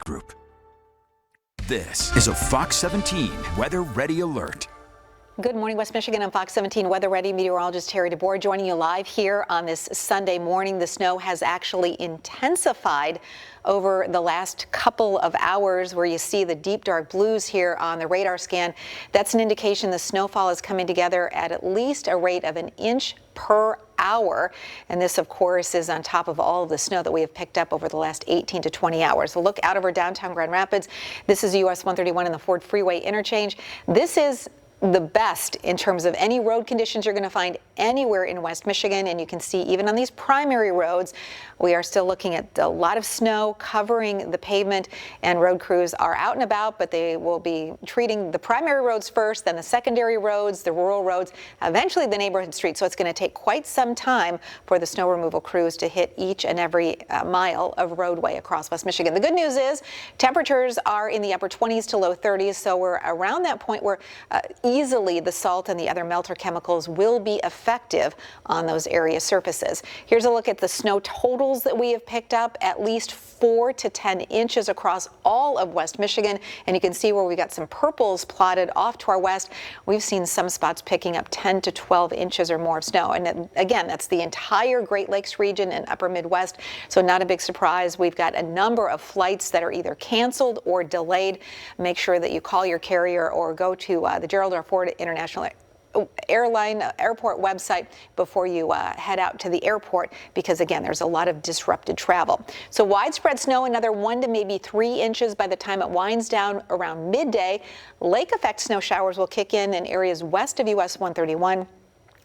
Group. This is a Fox 17 Weather Ready Alert. Good morning, West Michigan. I'm Fox 17 Weather Ready meteorologist Terry DeBoer joining you live here on this Sunday morning. The snow has actually intensified over the last couple of hours, where you see the deep dark blues here on the radar scan. That's an indication the snowfall is coming together at least a rate of an inch per hour. And this, of course, is on top of all of the snow that we have picked up over the last 18 to 20 hours. So look out over downtown Grand Rapids. This is US 131 and the Ford Freeway interchange. This is the best in terms of any road conditions you're going to find anywhere in West Michigan. And you can see even on these primary roads, we are still looking at a lot of snow covering the pavement, and road crews are out and about, but they will be treating the primary roads first, then the secondary roads, the rural roads, eventually the neighborhood streets. So it's going to take quite some time for the snow removal crews to hit each and every mile of roadway across West Michigan. The good news is temperatures are in the upper 20s to low 30s, so we're around that point where easily the salt and the other melter chemicals will be effective on those area surfaces. Here's a look at the snow totals that we have picked up, at least 4 to 10 inches across all of West Michigan. And you can see where we got some purples plotted off to our west. We've seen some spots picking up 10 to 12 inches or more of snow. And again, that's the entire Great Lakes region and upper Midwest. So not a big surprise. We've got a number of flights that are either canceled or delayed. Make sure that you call your carrier or go to the Gerald R. Ford International Airport website before you head out to the airport, because again, there's a lot of disrupted travel. So widespread snow, another 1 to maybe 3 inches by the time it winds down around midday. Lake effect snow showers will kick in areas west of US 131.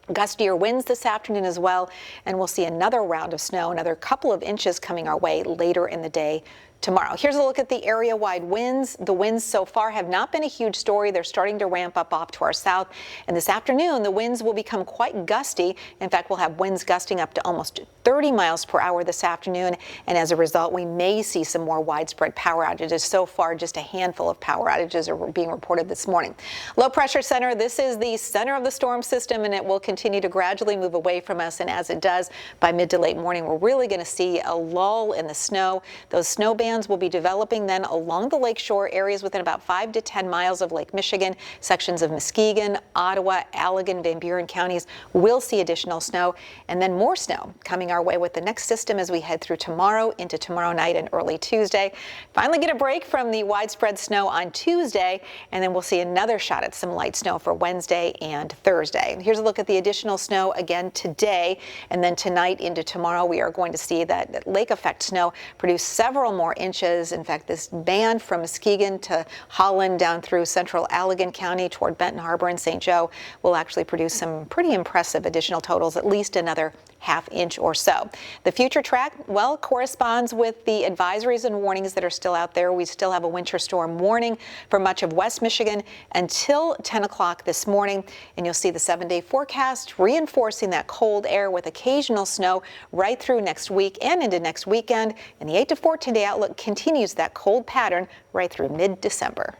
Gustier winds this afternoon as well, and we'll see another round of snow, another couple of inches coming our way later in the day tomorrow. Here's a look at the area-wide winds. The winds so far have not been a huge story. They're starting to ramp up off to our south. And this afternoon, the winds will become quite gusty. In fact, we'll have winds gusting up to almost 30 miles per hour this afternoon. And as a result, we may see some more widespread power outages. So far, just a handful of power outages are being reported this morning. Low pressure center. This is the center of the storm system, and it will continue to gradually move away from us. And as it does, by mid to late morning, we're really going to see a lull in the snow. Those snow bands will be developing then along the lakeshore areas within about 5 to 10 miles of Lake Michigan. Sections of Muskegon, Ottawa, Allegan, Van Buren counties will see additional snow, and then more snow coming our way with the next system as we head through tomorrow into tomorrow night and early Tuesday. Finally get a break from the widespread snow on Tuesday, and then we'll see another shot at some light snow for Wednesday and Thursday. Here's a look at the additional snow again today, and then tonight into tomorrow. We are going to see that lake effect snow produce several more inches. In fact, this band from Muskegon to Holland down through central Allegan County toward Benton Harbor and St. Joe will actually produce some pretty impressive additional totals, at least another ½ inch or so. The future track, well, corresponds with the advisories and warnings that are still out there. We still have a winter storm warning for much of West Michigan until 10 o'clock this morning. And you'll see the 7-day forecast reinforcing that cold air with occasional snow right through next week and into next weekend. And the 8 to 14 day outlook continues that cold pattern right through mid-December.